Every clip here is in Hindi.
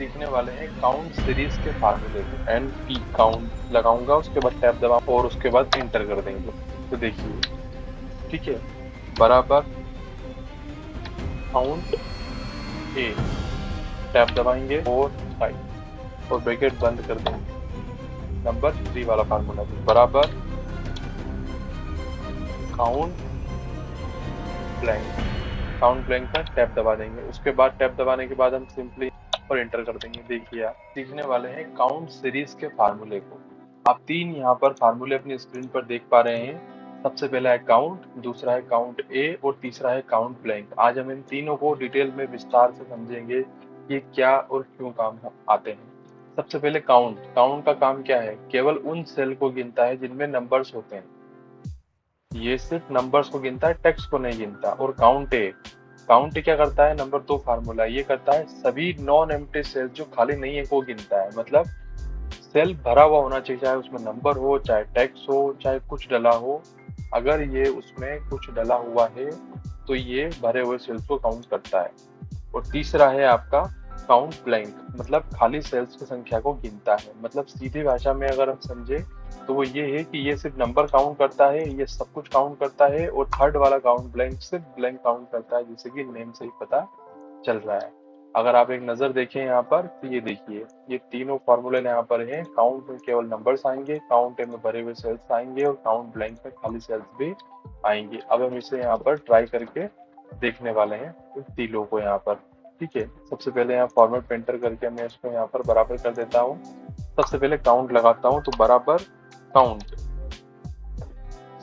सीखने वाले हैं काउंट सीरीज के फार्मूले को। एन पी काउंट लगाऊंगा, उसके बाद टैब दबाऊंगा और उसके बाद इंटर कर देंगे। तो देखिए, ठीक है, बराबर काउंट ए, टैब दबाएंगे 4 5 और ब्रैकेट बंद कर देंगे। नंबर 3 वाला फार्मूला बराबर काउंट ब्लैंक, काउंट ब्लैंक का टैब दबा देंगे। उसके बाद टैब दबाने के बाद हम सिंपली और इंटर कर देंगे। देखिए, आप सीखने वाले हैं काउंट सीरीज के फार्मूले को। आप तीन यहाँ पर फार्मूले अपनी स्क्रीन पर देख पा रहे हैं। सबसे पहला है काउंट, दूसरा है काउंट ए और तीसरा है काउंट ब्लैंक। आज हम इन तीनों को डिटेल में विस्तार से समझेंगे कि क्या और क्यों काम आते हैं। सबसे पहले काउंट। काउंट का काम क्या है? केवल उन सेल को गिनता है जिनमें नंबर्स होते हैं। ये सिर्फ नंबर्स को गिनता है, टेक्स्ट को नहीं गिनता। और काउंट ए, काउंट क्या करता है? नंबर 2 फार्मूला, ये करता है सभी नॉन एम्प्टी सेल्स जो खाली नहीं है को गिनता है। मतलब सेल भरा हुआ होना चाहिए, चाहे उसमें नंबर हो, चाहे टेक्स्ट हो, चाहे कुछ डला हो। अगर ये उसमें कुछ डला हुआ है तो ये भरे हुए सेल्स को काउंट करता है। और तीसरा है आपका काउंट ब्लैंक, मतलब खाली सेल्स की संख्या को गिनता है। मतलब सीधी भाषा में अगर हम समझे तो वो ये है कि ये सिर्फ नंबर काउंट करता है, ये सब कुछ काउंट करता है। और थर्ड वाला काउंट ब्लैंक सिर्फ ब्लैंक काउंट करता है, जैसे कि नेम से ही पता चल रहा है। अगर आप एक नजर देखें यहाँ पर तो ये देखिए, ये तीनों फॉर्मूले यहाँ पर हैं। काउंट में केवल नंबर्स आएंगे, काउंट में भरे हुए सेल्स आएंगे और काउंट ब्लैंक में खाली सेल्स भी आएंगे। अब हम इसे यहाँ पर ट्राई करके देखने वाले हैं इन तीनों को यहाँ पर। ठीक है, सबसे पहले यहाँ फॉर्मेट पे एंटर करके मैं इसको यहाँ पर बराबर कर देता हूँ। सबसे पहले काउंट लगाता हूँ, तो बराबर काउंट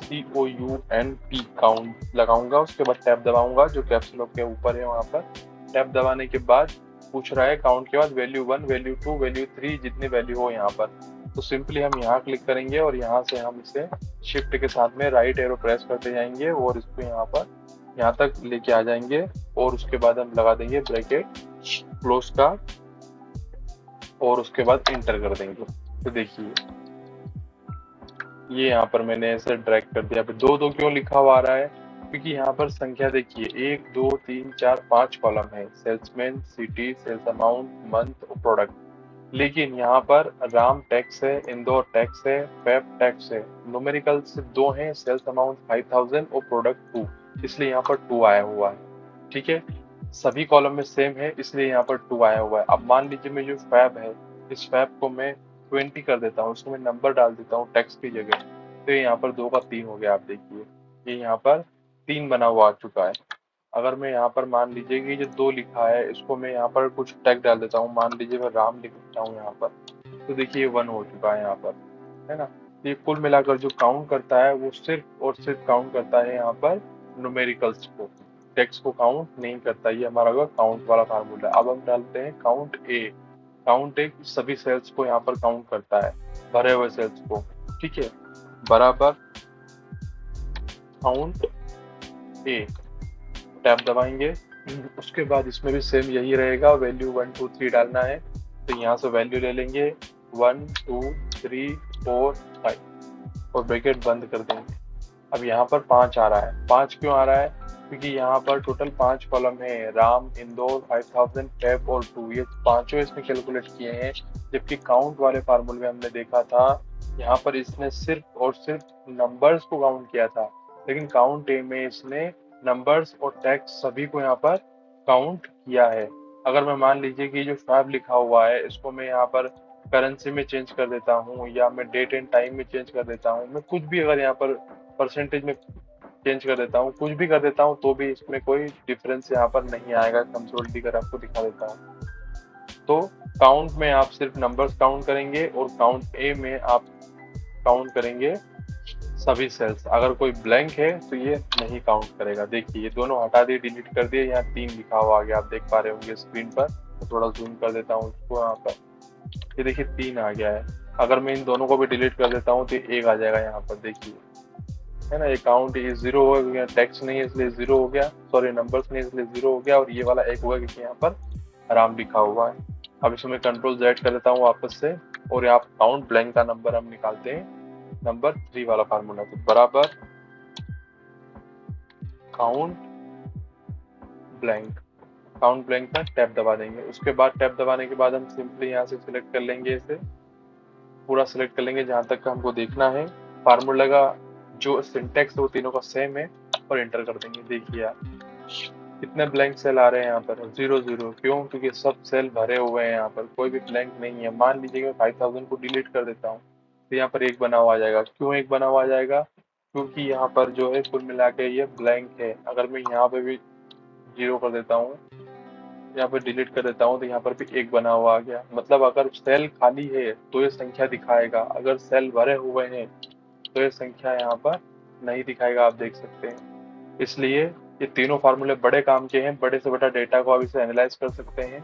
COUNT काउंट लगाऊंगा। उसके बाद टैब दबाऊंगा, जो कैप्स लॉक के ऊपर है वहां पर। टैब दबाने के बाद पूछ रहा है काउंट के बाद वैल्यू 1, वैल्यू 2, वैल्यू 3, जितनी वैल्यू हो यहाँ पर। तो सिंपली हम यहाँ क्लिक करेंगे और यहाँ से हम इसे शिफ्ट के साथ में राइट एरो प्रेस करते जाएंगे और इसको यहाँ पर यहाँ तक लेके आ जाएंगे। और उसके बाद हम लगा देंगे ब्रैकेट क्लोज का और उसके बाद इंटर कर देंगे। तो देखिए, ये यहाँ पर मैंने ऐसे ड्रैग कर दिया। दो दो क्यों लिखा हुआ आ रहा है? क्योंकि यहाँ पर संख्या देखिए 1 2 3 4 5 कॉलम है, salesman, city, sales amount, month और प्रोडक्ट। लेकिन यहाँ पर राम टैक्स है, इंदौर टैक्स है, फेब टैक्स है। न्यूमेरिकल सिर्फ दो हैं, सेल्स अमाउंट 5000 और प्रोडक्ट 2, इसलिए यहाँ पर 2 आया हुआ है। ठीक है, सभी कॉलम में सेम है इसलिए यहाँ पर 2 आया हुआ है। अब मान लीजिए मैं जो फैब है, इस फैब को मैं 20 कर देता हूँ, उसको मैं नंबर डाल देता हूँ टैक्स की जगह। तो ये यहाँ पर 2 का 3 हो गया। आप देखिए, ये यहाँ पर 3 बना हुआ आ चुका है। अगर मैं यहाँ पर मान लीजिए कि जो 2 लिखा है इसको मैं यहाँ पर कुछ टैग डाल देता हूँ, मान लीजिए मैं राम लिख देता हूँ यहाँ पर, तो देखिए 1 हो चुका है यहाँ पर, है ना। ये कुल मिलाकर जो काउंट करता है वो सिर्फ और सिर्फ काउंट करता है यहाँ पर न्यूमेरिकल्स को, टेक्स्ट को काउंट नहीं करता। ये हमारा होगा काउंट वाला फार्मूला। अब हम डालते हैं काउंट ए। काउंट ए सभी सेल्स को यहाँ पर काउंट करता है, भरे हुए सेल्स को। ठीक है, बराबर काउंट ए, टैब दबाएंगे। उसके बाद इसमें भी सेम यही रहेगा, वैल्यू 1 2 3 डालना है। तो यहाँ से वैल्यू ले लेंगे 1 2 3 4 5 और ब्रैकेट बंद कर देंगे। अब यहाँ पर 5 आ रहा है। 5 क्यों आ रहा है? क्योंकि यहाँ पर टोटल 5 कॉलम है, राम, इंदौर, 5000, फैब और 2, ये पांचों इसमें कैलकुलेट किए हैं। जबकि काउंट वाले फार्मूले में हमने देखा था यहाँ पर इसने सिर्फ और सिर्फ नंबर्स को काउंट किया था, लेकिन काउंट ए में इसने नंबर्स और टेक्स्ट सभी को यहाँ पर काउंट किया है। अगर मैं मान लीजिए कि जो फैब लिखा हुआ है इसको मैं यहाँ पर करेंसी में चेंज कर देता हूँ या मैं डेट एंड टाइम में चेंज कर देता हूँ, मैं कुछ भी अगर यहाँ पर परसेंटेज में चेंज कर देता हूँ, कुछ भी कर देता हूँ, तो भी इसमें कोई डिफरेंस यहाँ पर नहीं आएगा। कंसोल डी कर आपको दिखा देता हूँ। तो काउंट में आप सिर्फ नंबर्स काउंट करेंगे और काउंट ए में आप काउंट करेंगे सभी सेल्स। अगर कोई ब्लैंक है तो ये नहीं काउंट करेगा। देखिए, ये दोनों हटा दिए, डिलीट कर दिए, यहाँ 3 लिखा हुआ आ गया, आप देख पा रहे होंगे स्क्रीन पर। तो थोड़ा जूम कर देता हूँ उसको यहाँ पर, ये देखिए 3 आ गया है। अगर मैं इन दोनों को भी डिलीट कर देता हूँ तो 1 आ जाएगा यहाँ पर, देखिए, है ना। ये काउंट ये 0 हो गया, टेक्स्ट नहीं है इसलिए 0 हो गया, सॉरी नंबर्स नहीं इसलिए 0 हो गया। और ये वाला 1 हुआ क्योंकि यहाँ पर आराम लिखा हुआ है। अब इसमें कंट्रोल Z कर देता हूँ वापस से और यहाँ काउंट ब्लैंक का नंबर हम निकालते हैं, नंबर 3 वाला फार्मूला। तो बराबर काउंट ब्लैंक, काउंट ब्लैंक पर टैप दबा देंगे। उसके बाद टैप दबाने के बाद हम सिंपली यहाँ से सिलेक्ट कर लेंगे, इसे पूरा सिलेक्ट कर लेंगे जहां तक का हमको देखना है। फार्मूला का जो सिंटेक्स है वो तीनों का सेम है और एंटर कर देंगे। देखिए आप कितने ब्लैंक सेल आ रहे हैं यहाँ पर, 0 0। क्यों? क्योंकि सब सेल भरे हुए हैं, यहाँ पर कोई भी ब्लैंक नहीं है। मान लीजिए कि मैं 5000 को डिलीट कर देता हूँ तो यहाँ पर एक बना हुआ आ जाएगा। क्यों एक बना हुआ आ जाएगा? क्योंकि यहाँ पर जो है कुल मिला के ये ब्लैंक है। अगर मैं यहाँ पे भी 0 कर देता हूँ, यहाँ पे डिलीट कर देता हूँ तो यहाँ पर भी एक बना हुआ आ गया। मतलब अगर सेल खाली है तो ये संख्या दिखाएगा, अगर सेल भरे हुए हैं तो ये संख्या यहाँ पर नहीं दिखाएगा, आप देख सकते हैं। इसलिए ये तीनों फार्मूले बड़े काम के हैं। बड़े से बड़ा डेटा को आप इसे एनालाइज कर सकते हैं,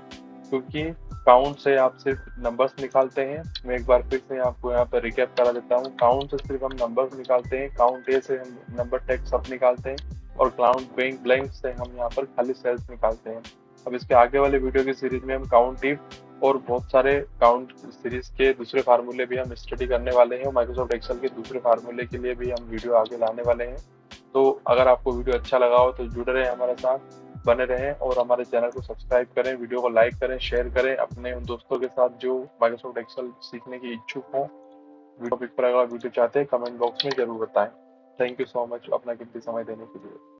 क्योंकि काउंट से आप सिर्फ नंबर्स निकालते हैं। मैं एक बार फिर से आपको यहाँ पर रिकैप करा देता हूँ। काउंट से सिर्फ हम नंबर्स निकालते हैं, काउंट ए से हम नंबर टेक्स्ट सब निकालते हैं, और काउंट ब्लैंक से हम यहाँ पर खाली सेल्स निकालते हैं। अब इसके आगे वाले वीडियो की सीरीज में हम काउंट इफ और बहुत सारे काउंट सीरीज के दूसरे फार्मूले भी हम स्टडी करने वाले हैं, और माइक्रोसॉफ्ट एक्सेल के दूसरे फार्मूले के लिए भी हम वीडियो आगे लाने वाले हैं। तो अगर आपको वीडियो अच्छा लगा हो तो जुड़े रहें हमारे साथ, बने रहें, और हमारे चैनल को सब्सक्राइब करें, वीडियो को लाइक करें, शेयर करें अपने उन दोस्तों के साथ जो माइक्रोसॉफ्ट एक्सेल सीखने की इच्छुक हों। वीडियो पर अगर वीडियो चाहते हैं कमेंट बॉक्स में जरूर बताएं। थैंक यू सो मच अपना कीमती समय देने के लिए।